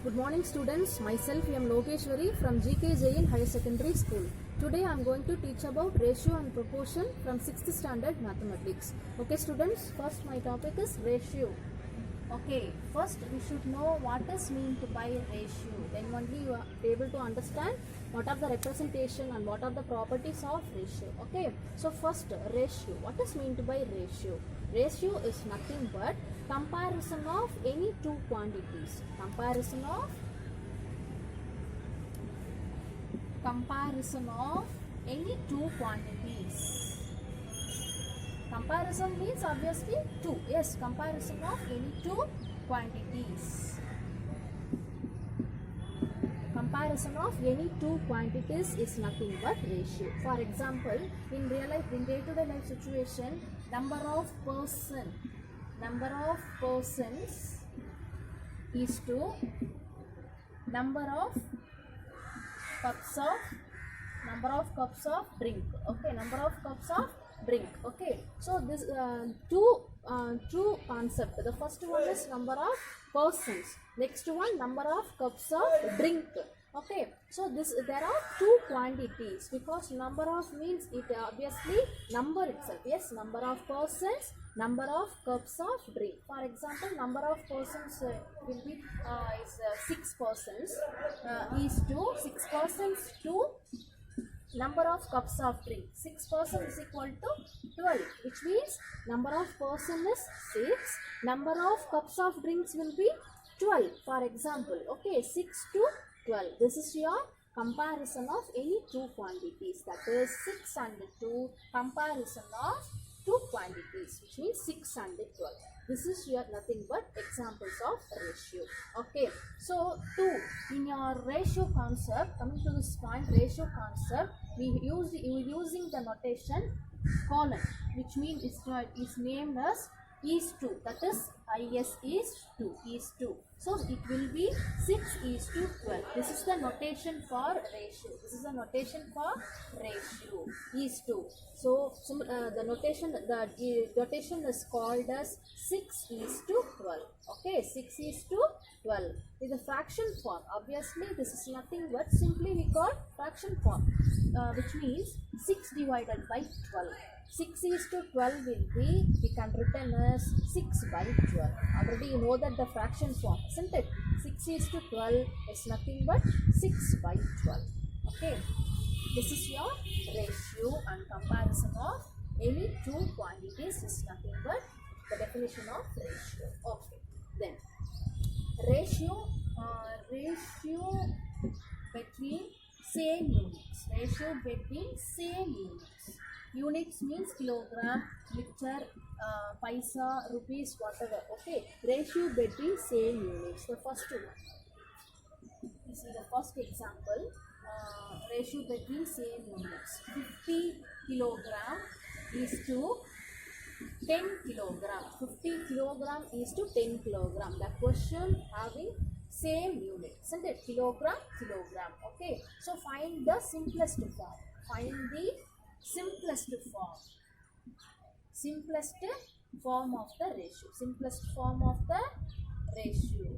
Good morning students, myself Ms.Logeshwari from G.k.jain Higher Secondary School. Today I am going to teach about ratio and proportion from 6th standard mathematics. Okay students, first my topic is ratio. Okay, first we should know what is meant by ratio. Then only you are able to understand what are the representation and what are the properties of ratio. Okay, so first ratio. What is meant by ratio? Ratio is nothing but comparison of any two quantities. Comparison of any two quantities. Comparison means obviously two. Yes, comparison of any two quantities. Comparison of any two quantities is nothing but ratio. For example, in real life, in day-to-day life situation, number of persons is to number of cups of drink. Okay, number of cups of drink. Okay, so this two concept. The first one is number of persons, next one number of cups of drink. Okay, so there are two quantities because number of means it obviously number itself. Yes, number of persons, number of cups of drink. For example, number of persons will be is 6 persons is to 6 persons to number of cups of drink. 6 persons is equal to 12, which means number of person is 6, number of cups of drinks will be 12. For example, okay, 6 to 12. This is your comparison of any two quantities, that is 6 and 2 comparison of two quantities, which means 6 and 12. This is your nothing but examples of ratio. Okay, so in your ratio concept, coming to this point, ratio concept, we using the notation colon, which means is named as is to, that is is 2. So it will be 6 is to 12. This is the notation for ratio. Is to. So the notation is called as 6 is to 12. Okay, 6 is to 12 is a fraction form. Obviously this is nothing but simply we call fraction form, which means 6 divided by 12. 6 is to 12 will be, we can written as 6 by 12. Already you know that the fraction form, isn't it? 6 is to 12 is nothing but 6 by 12. Okay, this is your ratio and comparison of any two quantities is nothing but the definition of ratio. Okay, then ratio between same units. Ratio between same units. Units means kilogram, liter, paisa, rupees, whatever. Okay, ratio between same units. The first one. This is the first example. Ratio between same units. 50 kilogram is to 10 kilogram. 50 kilogram is to 10 kilogram. The question having same unit, isn't it? Kilogram. Okay, so find the simplest form. Simplest form of the ratio.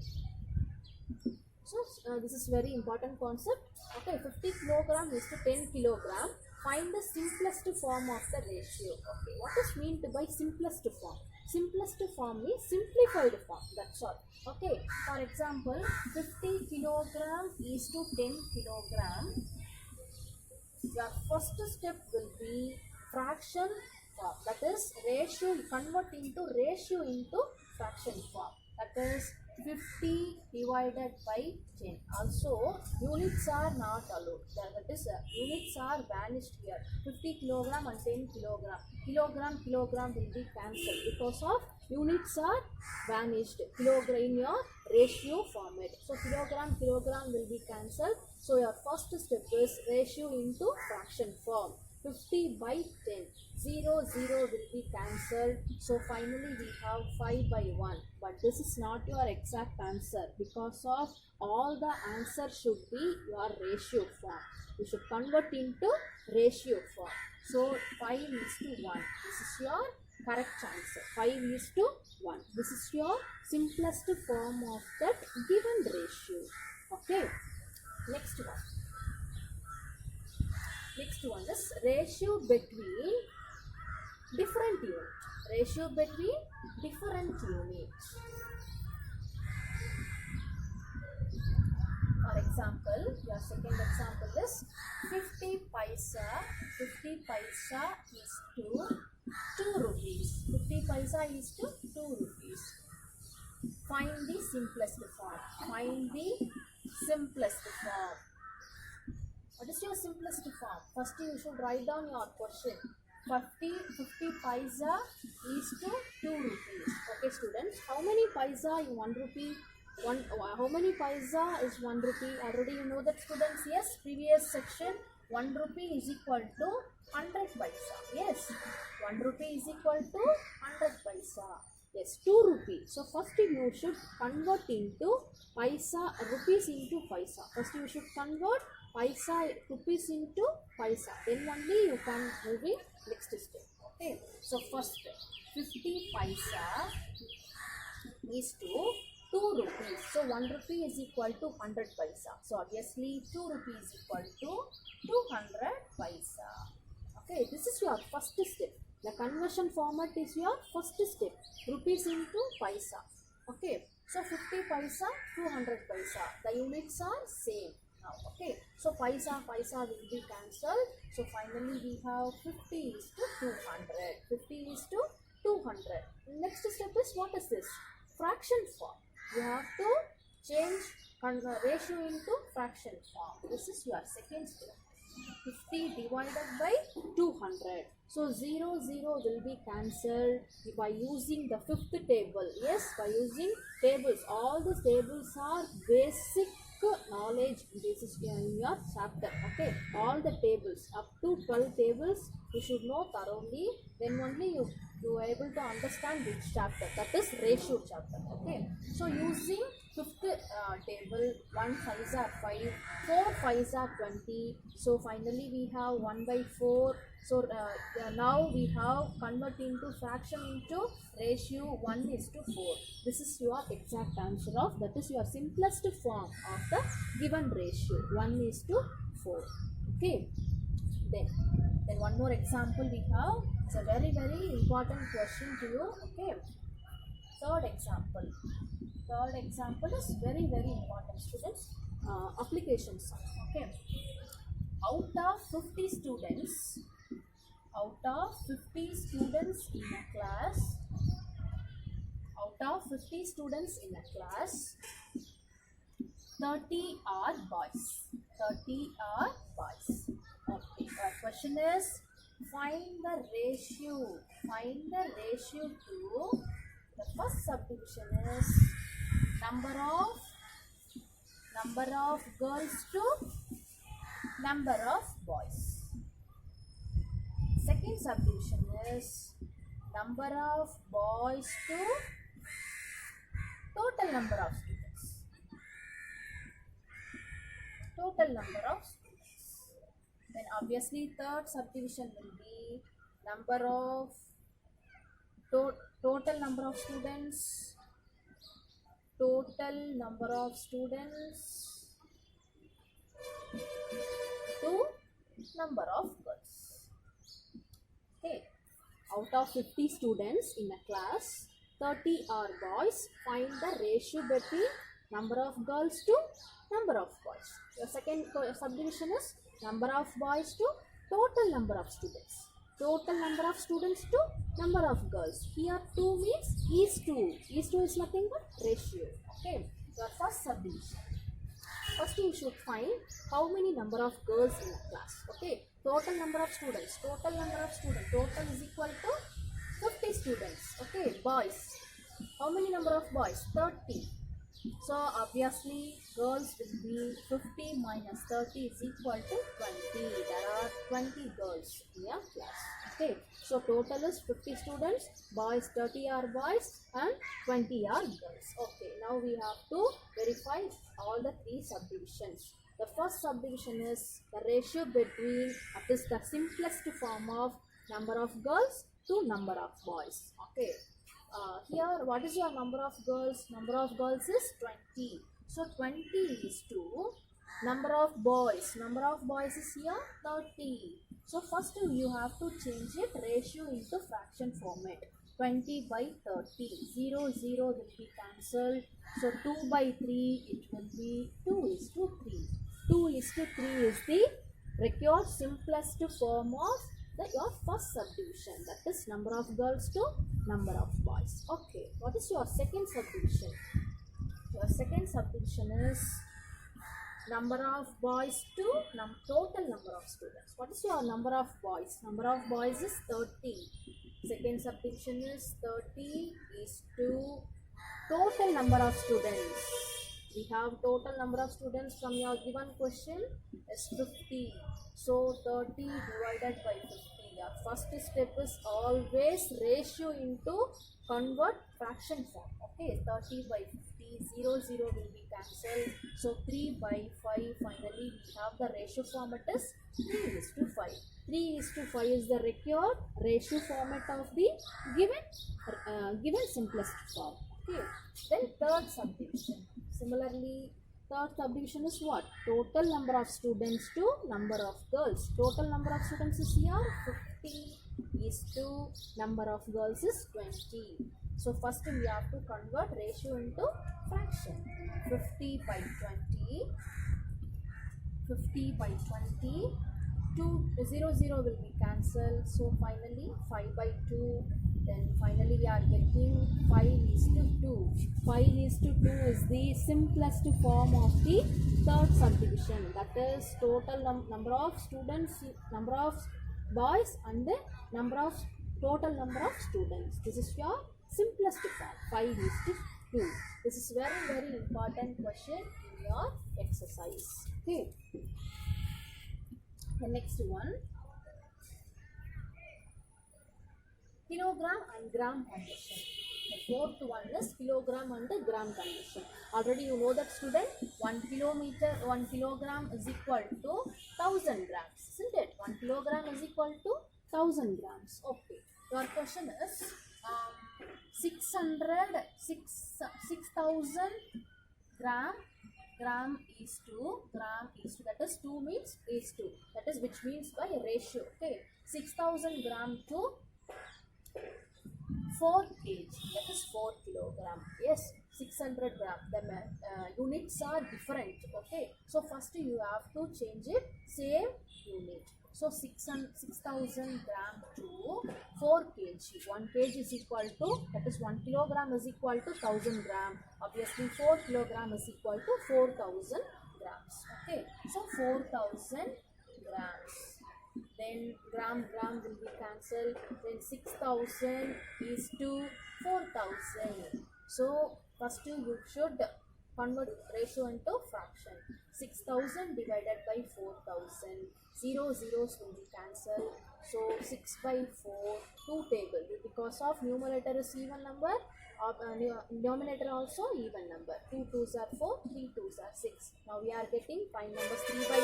So this is very important concept. Okay, 50 kilogram is to 10 kilogram. Find the simplest form of the ratio. Okay, what is meant by simplest form? Simplest form means simplified form, that's all. Okay, for example, 50 kilogram is to 10 kilogram. Your first step will be fraction form, that is ratio, convert into ratio into fraction form, that is 50 divided by 10. Also units are not allowed, that is units are vanished here. 50 kilogram and 10 kilogram will be cancelled because of units are vanished in your ratio format. So kilogram will be cancelled. So your first step is ratio into fraction form. 50 by 10. 0 will be cancelled. So finally we have 5 by 1. But this is not your exact answer because of all the answer should be your ratio form. You should convert into ratio form. So 5 is to 1. This is your correct answer. 5 is to 1. This is your simplest form of that given ratio. Okay. Next one. Next one is ratio between different units. Ratio between different units. For example, your second example is 50 paisa. 50 paisa is to 2 rupees. 50 paisa is to 2 rupees. Find the simplest form. Find the simplest form. What is your simplest form? First you should write down your question. 50 paisa is to 2 rupees. Okay students, how many paisa in 1 rupee? How many paisa is 1 rupee? Already you know that students. Yes, previous section 1 rupee is equal to 100 paisa. Yes, 1 rupee is equal to 100 paisa. Yes, 2 rupee. So first you should convert into paisa, rupees into paisa. First you should convert paisa, rupees into paisa. Then only you can move in next step. Okay. So first 50 paisa is to 2 rupees. So 1 rupee is equal to 100 paisa. So obviously 2 rupees is equal to 200 paisa. Okay, this is your first step. The conversion format is your first step. Rupees into paisa. Okay, so 50 paisa, 200 paisa. The units are same now. Okay, so paisa will be cancelled. So finally we have 50 is to 200. 50 is to 200. Next step is, what is this? Fraction form. You have to change ratio into fraction form. This is your second step. 50 divided by 200. So 0 will be cancelled by using the fifth table. Yes, by using tables. All the tables are basic knowledge. This is in your chapter. Okay, all the tables up to 12 tables you should know thoroughly. Then only you are able to understand which chapter. That is ratio chapter. Okay, so using fifth table, 1 5s are 5, 4 5s are 20. So finally we have 1 by 4. So now we have convert into fraction into ratio 1 is to 4. This is your exact answer of, that is your simplest form of the given ratio, 1 is to 4. Okay. Then one more example we have. It's a very important question to you. Okay. Third example is very important, students. Application sum. Okay. Out of 50 students in a class, 30 are boys. Okay. Our question is, find the ratio to, the first subdivision is number of girls to number of boys. Second subdivision is number of boys to total number of students. Then obviously third subdivision will be number of total number of students to number of girls. Okay, out of 50 students in a class, 30 are boys. Find the ratio between number of girls to number of boys. Your second subdivision is number of boys to total number of students. Total number of students to number of girls. Here 2 means is 2. Is 2 is nothing but ratio. Okay. Your first subdivision. First you should find how many number of girls in a class. Okay. Total number of students. Total is equal to 50 students. Okay. Boys. How many number of boys? 30. So obviously girls will be 50 minus 30 is equal to 20. There are 20 girls in a class. Okay. So total is 50 students. Boys 30 are boys and 20 are girls. Okay. Now we have to verify all the 3 subdivisions. The first subdivision is the ratio between, that is the simplest form of number of girls to number of boys. Okay. Here, what is your number of girls? Number of girls is 20. So 20 is to number of boys. Number of boys is here 30. So first you have to change it ratio into fraction format. 20 by 30. 0, 0 will be cancelled. So 2 by 3 it will be 2 is to 3. 2 is to 3 is the required simplest form of your first subdivision, that is number of girls to number of boys. Okay, what is your second subdivision? Your second subdivision is number of boys to total number of students. What is your number of boys? Number of boys is 30. Second subdivision is 30 is to total number of students. We have total number of students from your given question is 50. So 30 divided by 50. Your first step is always ratio into convert fraction form. Okay, 30 by 50, 0, 0 will be cancelled. So 3 by 5, finally we have the ratio format is 3 is to 5. 3 is to 5 is the required ratio format of the given simplest form. Okay, then third subdivision. Similarly, third subdivision is what? Total number of students to number of girls. Total number of students is here 50 is to number of girls is 20. So first we have to convert ratio into fraction. 50 by 20. 50 by 20. 0, 0 will be cancelled. So finally 5 by 2. Then finally we are getting 5 is to 2. 5 is to 2 is the simplest form of the third subdivision. That is total number of students, number of boys and the total number of students. This is your simplest form. 5 is to 2. This is very, very important question in your exercise. Okay. The next one, kilogram and gram conversion. The fourth one is kilogram and the gram conversion. Already you know that, student. 1 kilogram is equal to 1000 grams, isn't it? 1 kilogram is equal to 1000 grams. Okay. Your question is 6000 gram is to, that is 2 means is to, that is which means by ratio. Okay, 6000 gram to 4 kg, that is 4 kilogram. Yes, 600 gram, the units are different. Okay, so first you have to change it same unit. So 6000 gram to 4 kg. 1 kg is equal to, that is 1 kilogram is equal to 1000 gram. Obviously 4 kilogram is equal to 4000 grams. Okay, so 4000 grams. Then gram will be cancelled. Then 6000 is to 4000. So first you should convert ratio into fraction. 6000 divided by 4000. 0 zeros will be cancelled. So 6 by 4, 2 table. Because of numerator is even number, denominator also even number. 2 2s are 4, 3 2s are 6. Now we are getting 5 numbers 3 by 2.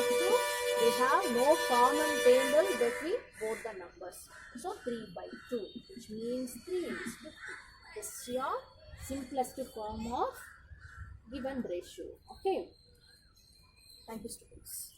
We have no common table between both the numbers. So 3 by 2, which means 3 is 50. This is your simplest form of given ratio. Okay. Thank you, students.